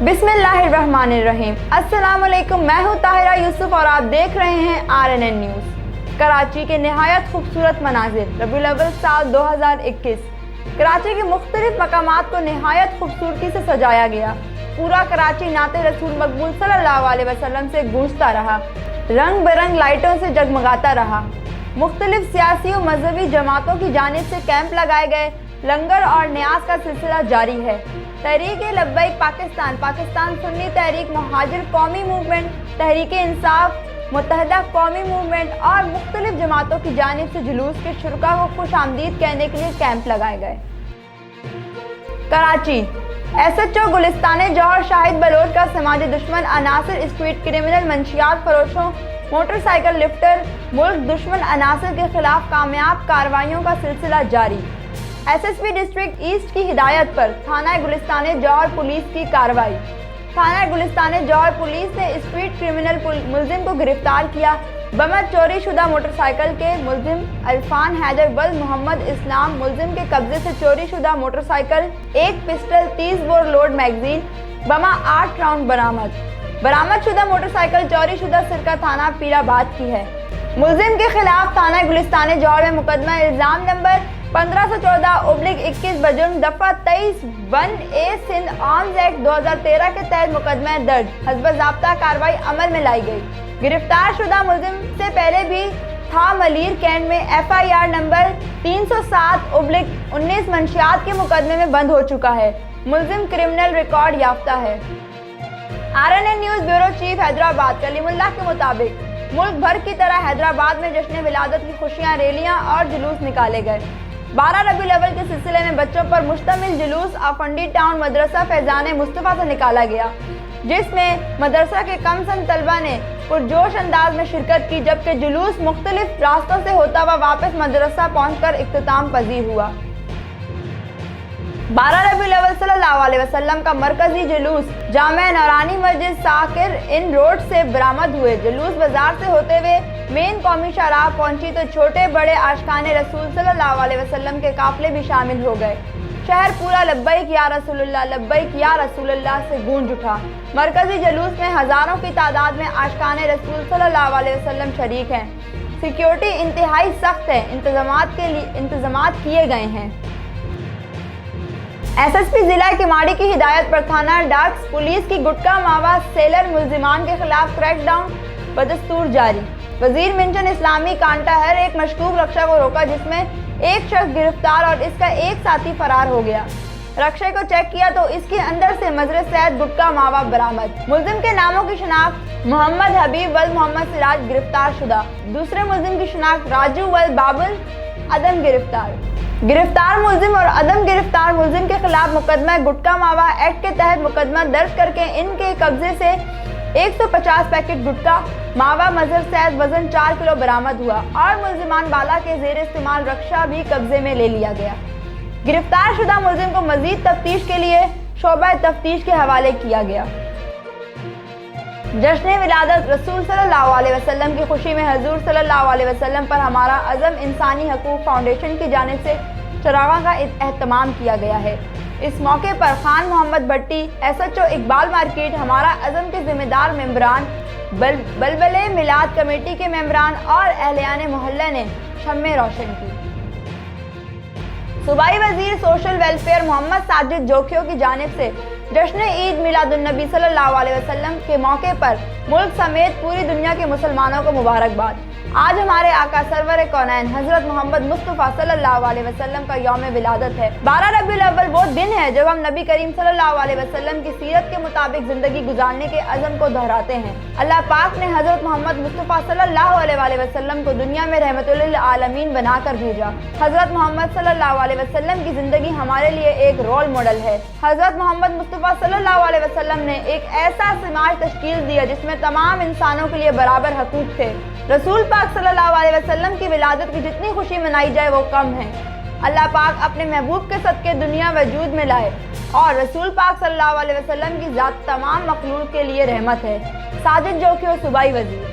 बिस्मिल्लाहिर्रहमानिर्रहीम। अस्सलाम वालेकुम, मैं हूँ ताहिरा यूसुफ और आप देख रहे हैं RNN न्यूज़। कराची के नहायत खूबसूरत मनाजिर रबीउल अव्वल साल 2021। कराची के मुख्तलिफ मकामात को नहायत खूबसूरती से सजाया गया। पूरा कराची नाते रसूल मकबूल सल्लल्लाहु अलैहि वसल्लम से गूंजता रहा, रंग बिरंग लाइटों से जगमगाता रहा। मुख्तलिफ सियासी और मजहबी जमातों की जानिब से कैंप लगाए गए। लंगर और न्याज का सिलसिला जारी है। तहरीक-ए-लब्बैक पाकिस्तान, पाकिस्तान सुन्नी तहरीक, मुहाजिर कौमी मूवमेंट, तहरीक-ए-इंसाफ, मुत्तहदा कौमी मूवमेंट और मुख्तलिफ जमातों की जानिब से जुलूस के शुरका को खुश आमदीद कहने के लिए कैंप लगाए गए। कराची SHO गुलिस्तान जौहर शाहिद बलोच का समाजी दुश्मन अनासर स्ट्रीट क्रिमिनल मंशियात फरोशों, मोटरसाइकिल लिफ्टर, मुल्क दुश्मन अनासर के खिलाफ कामयाब कार्रवाइयों का सिलसिला जारी। SSP डिस्ट्रिक्ट ईस्ट की हिदायत पर थाना गुलिस्तान जौहर पुलिस की कार्रवाई। थाना गुलिस्तान जौहर पुलिस ने स्ट्रीट क्रिमिनल मुलजिम को गिरफ्तार किया। बमत चोरी शुदा मोटरसाइकिल के मुलजिम अरफान हैदर वल मोहम्मद इस्लाम मुलजिम के कब्जे से चोरी शुदा मोटरसाइकिल, एक पिस्टल, 30 बोर लोड मैगजीन, बमा 8 राउंड बरामद शुदा मोटरसाइकिल चोरी शुदा सिरका थाना पीराबाद की है। मुलजिम के खिलाफ थाना गुलिस्तान जौहर में मुकदमा इल्जाम नंबर 1514/21 बजुर्म दफा 23 1A सिंध आर्म्स एक्ट 2013 के तहत मुकदमा दर्ज। हस्ब ज़ाब्ता कार्रवाई अमल में लाई गई। गिरफ्तार शुदा मुलजिम से पहले भी था मलीर कैंट में FIR नंबर 307/19 मंशियात के मुकदमे में बंद हो चुका है। मुलजिम क्रिमिनल रिकॉर्ड याफ्ता है। RNN news bureau chief Hyderabad Kalimullah के मुताबिक मुल्क भर की तरह हैदराबाद में जश्न विलादत की खुशियां, रैलियां और जुलूस निकाले गए। 12 रबीउल अव्वल के सिलसिले में बच्चों पर मुश्तमिल जुलूस अफंडी टाउन मदरसा फैजान मुस्तफ़ा से निकाला गया, जिसमें मदरसा के कमसन तलबा ने पुरजोश अंदाज में शिरकत की, जबकि जुलूस मुख्तलिफ रास्तों से होता हुआ वापस मदरसा पहुंचकर इख्तिताम पजीर हुआ। 12 रबीउल अव्वल सल्लल्लाहु अलैहि वसल्लम का मरकजी जुलूस जामे नौरानी मस्जिद साकिर इन रोड से बरामद हुए। जुलूस बाजार से होते हुए मेन कौमी शाहराह पहुंची तो छोटे बड़े आशिकाने रसूल सल्लल्लाहु अलैहि वसल्लम के काफिले भी शामिल हो गए। शहर पूरा लब्बैक या रसूलुल्लाह, लब्बैक या रसूलुल्लाह से गूंज उठा। मरकजी जुलूस में हजारों की तादाद में आशिकाने रसूल सल्लल्लाहु अलैहि वसल्लम शरीक हैं। सिक्योरिटी इंतहाई सख्त है, इंतजामात किए गए हैं। SSP जिला किमाड़ी की हिदायत पर थाना डाक्स पुलिस की गुटका मावा सेलर मुलजिमान के खिलाफ क्रैकडाउन बदस्तूर जारी। वजीर मिंशन इस्लामी कांटाहर एक मशकूक रक्षा को रोका, जिसमें एक शख्स गिरफ्तार और इसका एक साथी फरार हो गया। रक्षा को चेक किया तो इसके अंदर से मजरे सैद गुटका मावा बरामद। मुलजिम के नामों की शिनाख्त मोहम्मद हबीब वल मोहम्मद सिराज गिरफ्तार शुदा। दूसरे मुलजिम की शिनाख्त राजू वल बाबुल अदम गिरफ्तार मुलजिम और अदम गिरफ्तार मुलजिम के खिलाफ मुकदमा गुटका मावा एक्ट के तहत मुकदमा दर्ज करके इनके कब्जे से 150 पैकेट गुटका मावा मजहर सैद वजन 4 किलो बरामद हुआ और मुलजिमान बाला के जेर इस्तेमाल रक्षा भी कब्जे में ले लिया गया। गिरफ्तार शुदा मुलजिम को मजीद तफ्तीश के लिए शोबा तफ्तीश के हवाले किया गया। जश्न विलादत रसूल सल्लल्लाहु अलैहि वसल्लम की खुशी में हजूर सल्लल्लाहु अलैहि वसल्लम पर हमारा अज़म इंसानी हकूक़ फाउंडेशन की जानिब से चरागा का एहतमाम किया गया है। इस मौके पर खान मोहम्मद भट्टी, SHO इकबाल मार्केट, हमारा अज़म के जिम्मेदार मेंबरान, बलबले मिलाद कमेटी के मेंबरान और अहलियाने मोहल्ला ने शम्मे रोशन की। सूबाई वजीर सोशल वेलफेयर मोहम्मद साजिद जोखियों की जानिब से जश्न ईद मिलादुन्नबी सल्लल्लाहु अलैहि वसल्लम के मौके पर मुल्क समेत पूरी दुनिया के मुसलमानों को मुबारकबाद। आज हमारे आका सरवर कौनैन हजरत मोहम्मद मुस्तफ़ा सल्लल्लाहु अलैहि वसल्लम का यौम विलादत है। 12 रबीउल अव्वल वो दिन है जब हम नबी करीम सल्लल्लाहु अलैहि वसल्लम की सीरत के मुताबिक जिंदगी गुजारने के अज़म को दोहराते हैं। अल्लाह पाक ने हजरत मोहम्मद मुस्तफ़ा सल्लल्लाहु अलैहि वसल्लम को दुनिया में रहमतुल लिल आलमीन बनाकर भेजा। हजरत मोहम्मद सल्लल्लाहु अलैहि वसल्लम की जिंदगी हमारे लिए एक रोल मॉडल है। हजरत मोहम्मद मुस्तफ़ा सल्लल्लाहु अलैहि वसल्लम ने एक ऐसा समाज तश्कील दिया जिसमें तमाम इंसानों के लिए बराबर हकूक थे। रसूल पाक सल्लल्लाहु अलैहि वसल्लम की विलादत की जितनी खुशी मनाई जाए वो कम है। अल्लाह पाक अपने महबूब के सदके दुनिया वजूद में लाए और रसूल पाक सल्लल्लाहु अलैहि वसल्लम की ज़ात तमाम मखलूक के लिए रहमत है। साजिद जोखियो सूबाई वजीर।